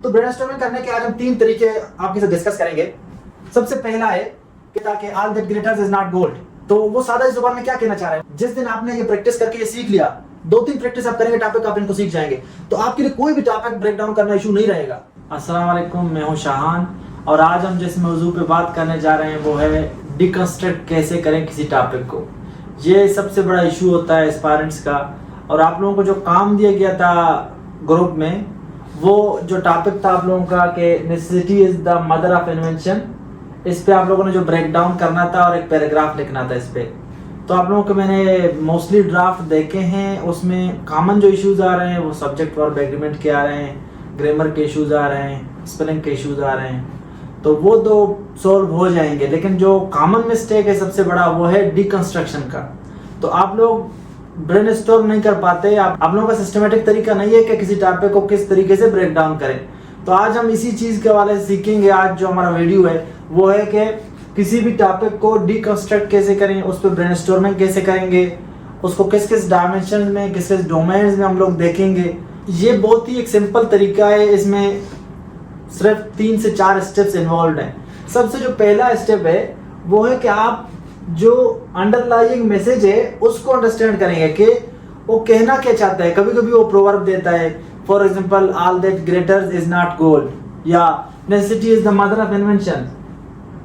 तो ब्रेनस्टॉर्मिंग करने के आज हम 3 तरीके आपके साथ डिस्कस करेंगे। सबसे पहला है कि ताकि all that glitters is not gold. तो वो सादा इस जुबान में क्या कहना चाह रहे हैं? जिस दिन आपने ये प्रैक्टिस करके ये सीख लिया, 2-3 प्रैक्टिस आप करेंगे टॉपिक आप इनको सीख जाएंगे, तो आपके लिए कोई भी टॉपिक ब्रेक डाउन करना इशू नहीं रहेगा। अस्सलाम वालेकुम, मैं हूं शाहान और आज हम जिस मौजू पे बात करने जा रहे हैं वो है डिकंस्ट्रक्ट कैसे करें किसी टॉपिक को। ये सबसे बड़ा इशू होता है एस्पायरेंट्स का। और आप लोगों को जो काम दिया गया था ग्रुप में, वो जो टॉपिक था आप लोगों का कि necessity is the mother of invention, इस पे आप लोगों ने जो ब्रेक डाउन करना था और एक पैराग्राफ लिखना था इस पे। तो आप लोगों को मैंने मोस्टली ड्राफ्ट देखे हैं, उसमें कॉमन जो इश्यूज आ रहे हैं वो सब्जेक्ट वर्ब एग्रीमेंट के आ रहे हैं, ग्रामर के इश्यूज आ रहे हैं, स्पेलिंग के इश्यूज आ रहे हैं, तो वो 2 सॉल्व हो जाएंगे। लेकिन जो कॉमन मिस्टेक है सबसे बड़ा वो है डिकंस्ट्रक्शन का। तो आप लोग ब्रेनस्टॉर्म नहीं कर पाते, आप लोगों का सिस्टमेटिक तरीका नहीं है कि किसी टॉपिक को किस तरीके से ब्रेक डाउन करें। तो आज हम इसी चीज़ के हवाले से सीखेंगे। आज जो हमारा वीडियो है वो है कि किसी भी टॉपिक को डिकंस्ट्रक्ट कैसे करें, उस पर ब्रेनस्टॉर्मिंग कैसे करेंगे, उसको किस किस डायमेंशन में, किस किस डोमेन्स में हम लोग देखेंगे। ये बहुत ही एक सिंपल तरीका है, इसमें सिर्फ 3 से 4 स्टेप्स इन्वॉल्व हैं। सबसे जो पहला स्टेप है वो है कि आप जो अंडरलाइंग मैसेज है उसको अंडरस्टैंड करेंगे कि वो कहना क्या चाहता है। कभी कभी वो प्रोवर्ब देता है, for example all that glitters is not gold, या necessity is the mother of invention,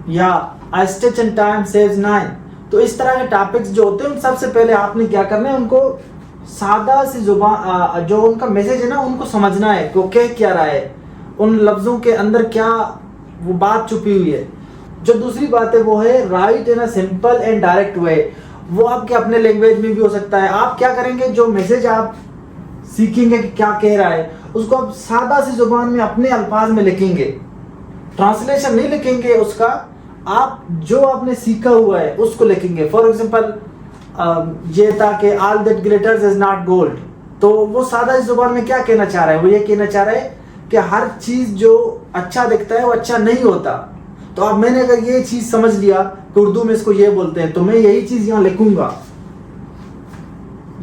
या a stitch in time saves 9। तो इस तरह के टॉपिक्स जो होते हैं सबसे पहले आपने क्या करना है, उनको सादा सी जुबान, जो उनका मैसेज है ना, उनको समझना है कि वो कह क्या रहा है, उन लफ्जों के अंदर क्या वो बात छुपी हुई है। जो दूसरी बात है वो है right in a simple and direct way. वो आपके अपने लैंग्वेज में भी हो सकता है। आप क्या करेंगे, जो मैसेज आप सीखेंगे कि क्या कह रहा है, उसको आप सादा सी जुबान में अपने अल्फाज में लिखेंगे, ट्रांसलेशन नहीं लिखेंगे उसका, आप जो आपने सीखा हुआ है उसको लिखेंगे। फॉर एग्जांपल ये था कि all that glitters is not gold, तो वो सादा इस जुबान में क्या कहना चाह रहा है, वो ये कहना चाह रहा है कि हर चीज जो अच्छा दिखता है वो अच्छा नहीं होता। तो अब मैंने अगर ये चीज समझ लिया कि उर्दू में इसको ये बोलते हैं, तो मैं यही चीज यहाँ लिखूंगा।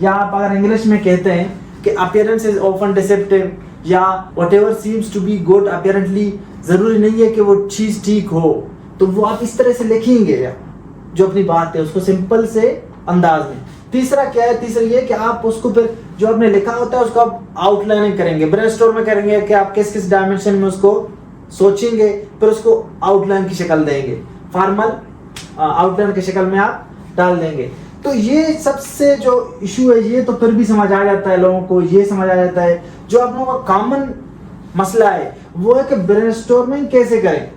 या आप अगर इंग्लिश में कहते हैं कि अपीयरेंस इज ऑफन डिसेप्टिव, या whatever seems to be good apparently, जरूरी नहीं है कि वो चीज ठीक हो, तो वो आप इस तरह से लिखेंगे जो अपनी बात है उसको सिंपल से अंदाज में। तीसरा क्या है, तीसरा ये कि आप उसको फिर जो आपने लिखा होता है उसको आप आउटलाइनिंग करेंगे, ब्रेनस्टॉर्म में करेंगे कि आप किस किस डायमेंशन में उसको सोचेंगे, फिर उसको आउटलाइन की शक्ल देंगे, फॉर्मल आउटलाइन की शक्ल में आप डाल देंगे। तो ये सबसे जो इशू है ये तो फिर भी समझ आ जाता है लोगों को, ये समझ आ जाता है। जो आप लोगों का कॉमन मसला है वो है कि ब्रेनस्टॉर्मिंग कैसे करें।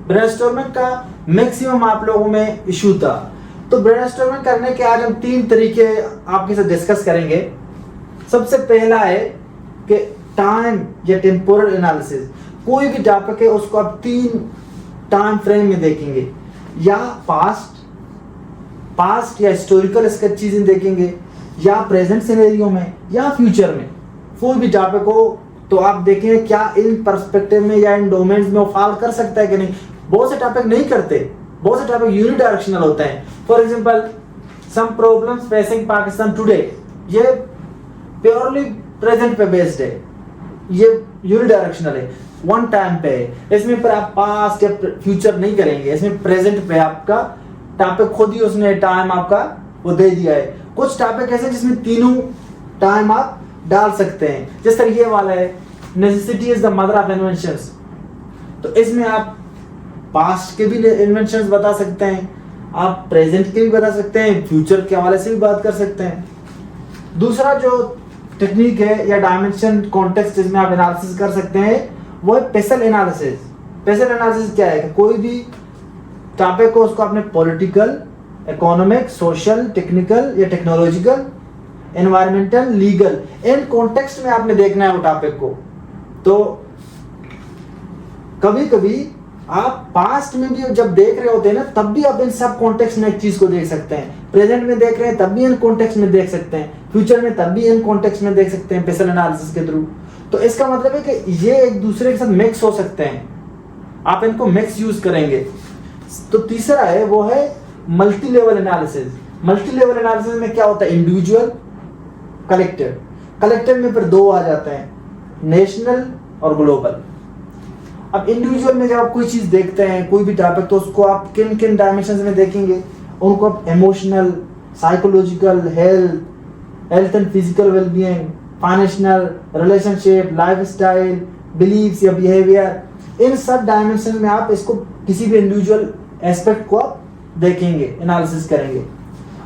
ब्रेनस्टॉर्मिंग का मैक्सिमम आप लोगों में इशू था। तो ब्रेनस्टॉर्मिंग करने के आज हम 3 तरीके आपके साथ डिस्कस करेंगे। सबसे पहला है कि टाइम या टेम्पोरल एनालिसिस। कोई भी टॉपिक है उसको आप 3 टाइम फ्रेम में देखेंगे, या पास्ट या हिस्टोरिकल चीजें देखेंगे, या प्रेजेंट सिनेरियो में, या फ्यूचर में। कोई भी टॉपिक हो तो आप देखें क्या इन पर्सपेक्टिव में या इन डोमेन्स में वो फॉल कर सकता है कि नहीं। बहुत से टॉपिक नहीं करते, बहुत से टॉपिक यूनिडायरेक्शनल होते हैं। For example some problems facing Pakistan today, ये प्योरली प्रेजेंट पे बेस्ड है, ये यूनिडायरेक्शनल है, वन टाइम पे है। इसमें पर आप पास्ट या फ्यूचर नहीं करेंगे, इसमें प्रेजेंट पे आपका टॉपिक खुद ही उसने टाइम आपका वो दे दिया है। कुछ टॉपिक ऐसे जिसमें तीनों टाइम आप डाल सकते हैं, जिस तरह ये वाला है necessity is the mother of inventions, तो इसमें आप पास्ट के भी इन्वेंशंस बता सकते हैं, आप प्रेजेंट के भी बता सकते हैं, फ्यूचर के हवाले से भी बात कर सकते हैं। दूसरा जो टेक्निक है या डायमेंशन कॉन्टेक्स्ट जिसमें आप एनालिसिस कर सकते हैं वो है पेसल एनालिसिस। पेसल एनालिसिस क्या है कि कोई भी टॉपिक को उसको आपने पॉलिटिकल, इकोनॉमिक, सोशल, टेक्निकल या technological, environmental, legal, in context में आपने देखना है वो टॉपिक को। तो कभी कभी आप पास्ट में भी जब देख रहे होते हैं ना, तब भी आप इन सब कॉन्टेक्स्ट में एक चीज को देख सकते हैं। प्रेजेंट में देख रहे हैं तब भी इन कॉन्टेक्स्ट में देख सकते हैं, फ्यूचर में तब भी इन कॉन्टेक्स्ट में देख सकते हैं पेसल एनालिसिस के थ्रू। तो इसका मतलब है कि ये एक दूसरे के साथ मिक्स हो सकते हैं, आप इनको मिक्स यूज करेंगे। तो तीसरा है वो है multi level analysis. Multi level analysis में क्या होता है, इंडिविजुअल, कलेक्टिव। कलेक्टिव में फिर 2 आ जाते हैं, नेशनल और ग्लोबल। अब इंडिविजुअल में जब आप कोई चीज देखते हैं, कोई भी टॉपिक, तो उसको आप किन किन डायमेंशन में देखेंगे? उनको आप emotional, psychological, health and physical wellbeing, financial, relationship, lifestyle, beliefs या बिहेवियर, इन सब डायमेंशन में आप इसको किसी भी इंडिविजुअल एस्पेक्ट को आप देखेंगे, एनालिसिस करेंगे।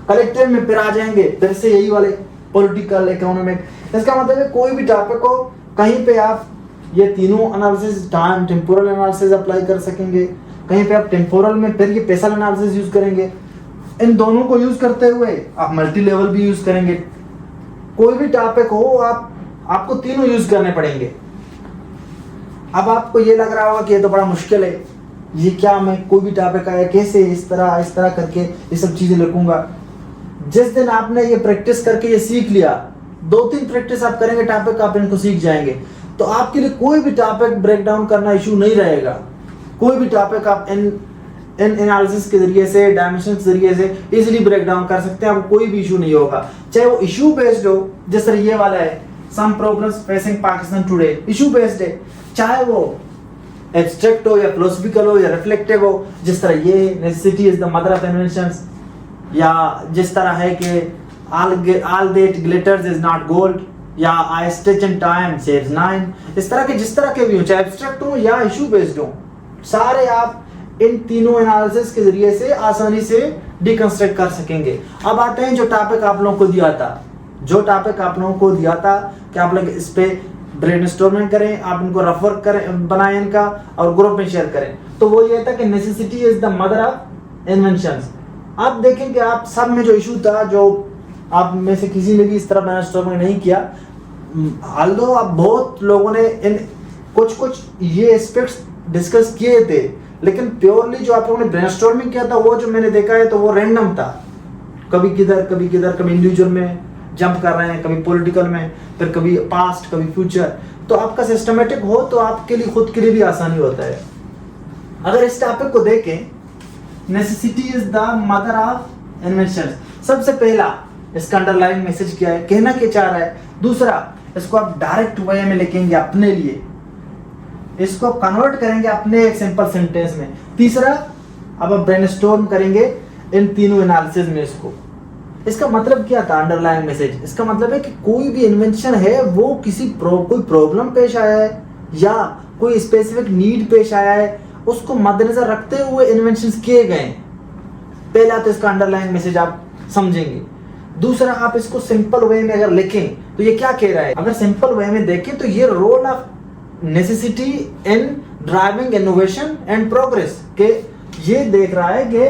कलेक्टिव में फिर आ जाएंगे, फिर से यही वाले पॉलिटिकल, इकोनॉमिक। इसका मतलब है कोई भी टॉपिक को कहीं पे आप ये तीनों analysis, time temporal analysis apply कर सकेंगे, कहीं पे आप टेम्पोरल में फिर ये स्पेशल एनालिसिस यूज करेंगे। इन दोनों को यूज करते हुए आप मल्टी लेवल भी यूज करेंगे। कोई भी टॉपिक हो, आपको तीनों यूज करने पड़ेंगे। अब आपको ये लग रहा होगा कि ये तो बड़ा मुश्किल है, ये क्या, मैं कोई भी टॉपिक आया कैसे इस तरह करके ये सब चीजें लिखूंगा। जिस दिन आपने ये प्रैक्टिस करके ये सीख लिया, 2-3 प्रैक्टिस आप करेंगे टॉपिक, आप इनको सीख जाएंगे, तो आपके लिए कोई भी टॉपिक ब्रेक डाउन करना इशू नहीं रहेगा। कोई भी टॉपिक आप इन एनालिसिस के जरिए से, डायमेंशन के जरिए से इजीली ब्रेक डाउन कर सकते हैं, आपको कोई भी इशू नहीं होगा। चाहे वो इशू बेस्ड हो, जिस तरह ये वाला है, some problems facing Pakistan today, issue based है। चाहे वो एब्स्ट्रैक्ट हो या फिलोसफिकल हो या रिफ्लेक्टिव हो, जिस तरह ये necessity is the mother of inventions, या जिस तरह है कि all that glitters is not gold, या I stitch in time saves 9, इस तरह के जिस तरह के भी हो, चाहे एब्स्ट्रैक्ट हो या इशू बेस्ड हो, सारे आप इन तीनों एनालिसिस के जरिए से आसानी से डिकंस्ट्रक्ट कर सकेंगे। अब आते हैं जो टॉपिक आप लोगों को दिया था, कि आप लोग इस पे ब्रेनस्टॉर्मिंग करें, आप इनको रफ वर्क करें, बनाएं इनका और ग्रुप में शेयर करें। तो वो ये था कि necessity is the mother of inventions. आप देखें कि आप सब में जो इशू था, जो आप में से किसी ने भी इस तरह ब्रेनस्टॉर्मिंग नहीं किया, although आप बहुत लोगों ने इन कुछ ये एस्पेक्ट्स डिस्कस किए थे, लेकिन प्योरली जो आप लोगों ने ब्रेनस्टॉर्मिंग किया था, वो जो मैंने देखा है तो वो रैंडम था। कभी किधर, कभी इंडिविजुअल में जंप कर रहे हैं, कभी पॉलिटिकल में, फिर कभी पास्ट, कभी फ्यूचर। तो आपका सिस्टमेटिक हो तो आपके लिए, खुद के लिए भी आसानी होता है। अगर इस टॉपिक को देखें, necessity is the mother of invention, सबसे पहला इसका अंडरलाइन मैसेज क्या है, कहना क्या चाह रहा है। दूसरा, इसको आप डायरेक्ट वे में लिखेंगे अपने लिए, इसको आप कन्वर्ट करेंगे अपने एक सिंपल सेंटेंस में। तीसरा, अब आप ब्रेनस्टॉर्म करेंगे इन तीनों एनालिसिस में इसको। इसका मतलब क्या था अंडरलाइन मैसेज? इसका मतलब है कि कोई भी इन्वेंशन है, वो कोई प्रॉब्लम पेश आया है या कोई स्पेसिफिक नीड पेश आया है, उसको मद्देनजर रखते हुए इन्वेंशंस किए गए। पहला तो इसका अंडरलाइन मैसेज आप समझेंगे। दूसरा, आप इसको सिंपल वे में अगर लिखें तो ये क्या कह रहा है, अगर सिंपल वे में देखें तो ये role of necessity in driving innovation and progress के ये देख रहा है कि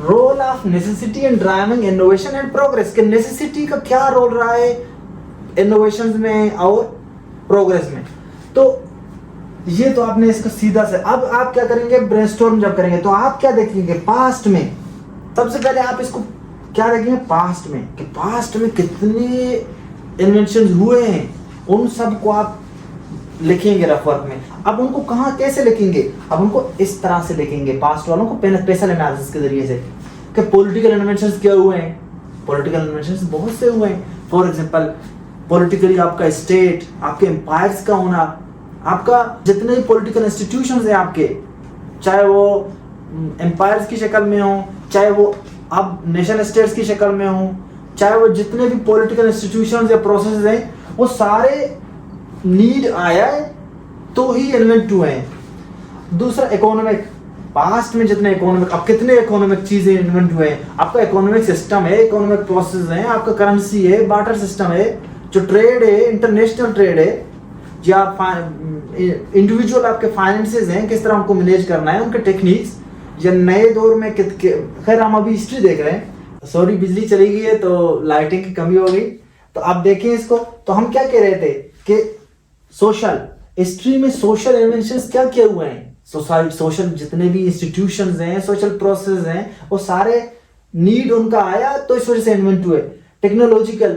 role of necessity in driving innovation and progress, के नेसेसिटी का क्या रोल रहा है इनोवेशन में और प्रोग्रेस में। तो ये तो आपने इसका सीधा से, अब आप क्या करेंगे, ब्रेनस्टॉर्म जब करेंगे तो आप क्या देखेंगे, पास्ट में। सबसे पहले आप इसको क्या देखेंगे, पास्ट में, कि पास्ट में कितने इन्वेंशन हुए हैं, उन सब को आप लिखेंगे रफ वर्क में। अब उनको कहाँ कैसे लिखेंगे, अब उनको इस तरह से लिखेंगे, पास्ट वालों को स्पेशल एनालिसिस के जरिए से, कि पॉलिटिकल इन्वेंशंस क्या हुए हैं। पॉलिटिकल इन्वेंशंस बहुत से हुए हैं। फॉर एग्जांपल, पॉलिटिकली आपका स्टेट, आपके एम्पायर्स का होना, आपका जितने भी पॉलिटिकल इंस्टीट्यूशंस हैं आपके, चाहे वो एम्पायर्स की शक्ल में हो, चाहे वो अब नेशन स्टेट्स की शक्ल में हो, चाहे वो जितने भी पॉलिटिकल इंस्टीट्यूशंस या प्रोसेस हैं, वो सारे नीड आया है तो ही इन्वेंट हुए हैं। दूसरा, इकोनॉमिक, पास्ट में जितने इकोनॉमिक, अब कितने इकोनॉमिक चीजें इन्वेंट हुए हैं। आपका इकोनॉमिक सिस्टम है, इकोनॉमिक प्रोसेस है, आपका करेंसी है, बार्टर सिस्टम है, जो ट्रेड है, इंटरनेशनल ट्रेड है, या इंडिविजुअल आपके फाइनेंसेस हैं, किस तरह उनको मैनेज करना है, उनके टेक्निक्स, या नए दौर में खैर हम अभी हिस्ट्री देख रहे हैं। सॉरी, बिजली चली गई है तो लाइटिंग की कमी हो गई, तो आप देखें इसको। तो हम क्या कह रहे थे कि सोशल हिस्ट्री में सोशल इन्वेंशंस क्या क्या हुए हैं, सोशल जितने भी इंस्टीट्यूशंस हैं, सोशल प्रोसेस हैं, वो सारे नीड उनका आया तो इस वजह से इन्वेंट हुए। टेक्नोलॉजिकल,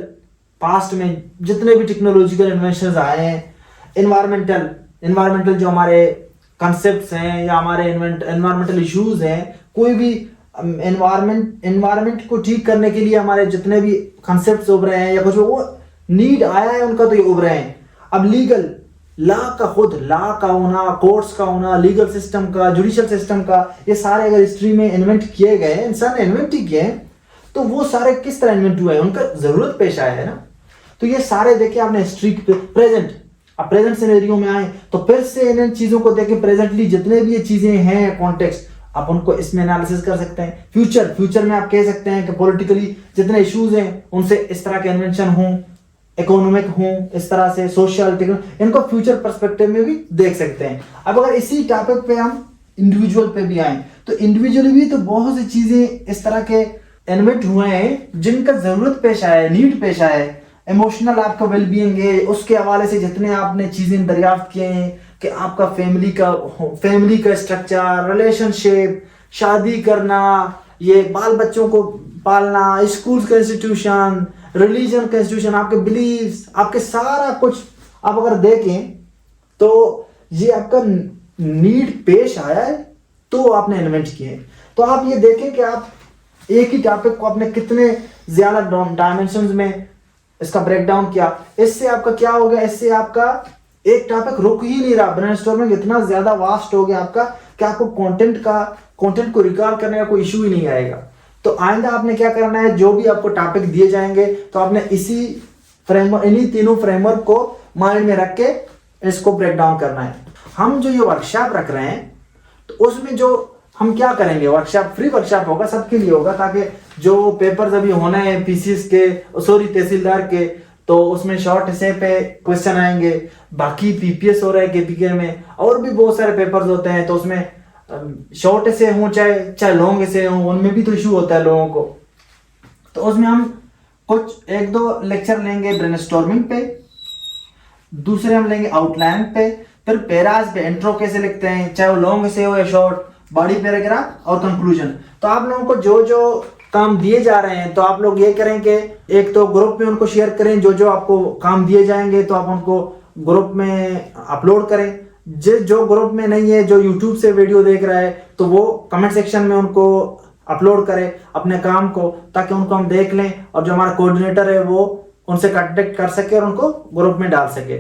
पास्ट में जितने भी टेक्नोलॉजिकल इन्वेंशंस आए हैं। एनवायरमेंटल जो हमारे कंसेप्ट्स हैं या हमारे एनवायरमेंटल इश्यूज हैं, कोई भी एनवायरमेंट को ठीक करने के लिए हमारे जितने भी कंसेप्ट्स उभरे हैं या कुछ वो नीड आया है उनका, तो ये उभरे हैं। अब लीगल लॉ का होना, कोर्ट्स का होना, लीगल सिस्टम का, जुडिशियल सिस्टम का, ये सारे अगर हिस्ट्री में इन्वेंट किए गए, इंसान ने इन्वेंट ही किए हैं, तो वो सारे किस तरह इन्वेंट हुए हैं, उनका जरूरत पेश आया है ना। तो ये सारे देखिए आपने हिस्ट्री प्रेजेंट सिनेरियो में आए तो फिर से इन चीजों को देखें, प्रेजेंटली जितने भी ये चीजें हैं कॉन्टेक्स्ट, आप उनको इसमें एनालिसिस कर सकते हैं। फ्यूचर में आप कह सकते हैं कि पॉलिटिकली जितने इश्यूज हैं उनसे इस तरह के इन्वेंशन हों, इकोनॉमिक हों, इस तरह से सोशल, इनको फ्यूचर पर्सपेक्टिव में भी देख सकते हैं। अब अगर इसी टॉपिक पे हम इंडिविजुअल पे भी आए तो इंडिविजुअली भी तो बहुत सी चीजें इस तरह के इन्वेंट हुए हैं जिनका जरूरत पेश आया है, नीड पेश आया है। इमोशनल आपका वेलबींग है, उसके हवाले से जितने आपने चीजें दरियाफ्त किए हैं कि आपका फैमिली का स्ट्रक्चर, रिलेशनशिप, शादी करना, ये बाल बच्चों को पालना, स्कूल का इंस्टीट्यूशन, रिलीजन का इंस्टीट्यूशन, आपके बिलीव्स, आपके सारा कुछ आप अगर देखें तो ये आपका नीड पेश आया है तो आपने इन्वेंट किए। तो आप ये देखें कि आप एक ही टॉपिक को आपने कितने ज्यादा डायमेंशंस में इसका ब्रेक डाउन किया। इससे आपका क्या हो गया, इससे आपका एक टॉपिक रुक ही नहीं रहा, ब्रेनस्टॉर्मिंग इतना ज्यादा वास्ट हो गया आपका कि आपको कंटेंट को रिकॉल करने का कोई इशू ही नहीं आएगा। तो आइंदा आपने क्या करना है, जो भी आपको टॉपिक दिए जाएंगे तो आपने इन्हीं तीनों फ्रेमवर्क को माइंड में रख के इसको ब्रेक डाउन करना है। हम जो ये वर्कशॉप रख रहे हैं तो उसमें जो हम क्या करेंगे, वर्कशॉप फ्री वर्कशॉप होगा, सबके लिए होगा, ताकि जो पेपर्स अभी होने हैं पीसीएस के, तहसीलदार के, तो उसमें शॉर्ट एसे पे क्वेश्चन आएंगे। बाकी पीपीएस हो रहा है केपीके में, और भी बहुत सारे पेपर्स होते हैं, तो उसमें शॉर्ट एसे हो चाहे लॉन्ग एसे हो, उनमें भी तो इशू होता है लोगों को। तो उसमें हम कुछ 1-2 लेक्चर लेंगे ब्रेनस्टॉर्मिंग पे, दूसरे हम लेंगे आउटलाइन पे, फिर पैराज पे इंट्रो कैसे लिखते हैं, चाहे वो लॉन्ग एसे हो या शॉर्ट, बॉडी पैराग्राफ और कंक्लूजन। तो आप लोगों को जो जो काम दिए जा रहे हैं तो आप लोग ये करें कि एक तो ग्रुप में उनको शेयर करें, जो जो आपको काम दिए जाएंगे तो आप उनको ग्रुप में अपलोड करें। जो ग्रुप में नहीं है, जो यूट्यूब से वीडियो देख रहा है, तो वो कमेंट सेक्शन में उनको अपलोड करें अपने काम को, ताकि उनको हम देख लें और जो हमारा कोऑर्डिनेटर है वो उनसे कांटेक्ट कर सके और उनको ग्रुप में डाल सके।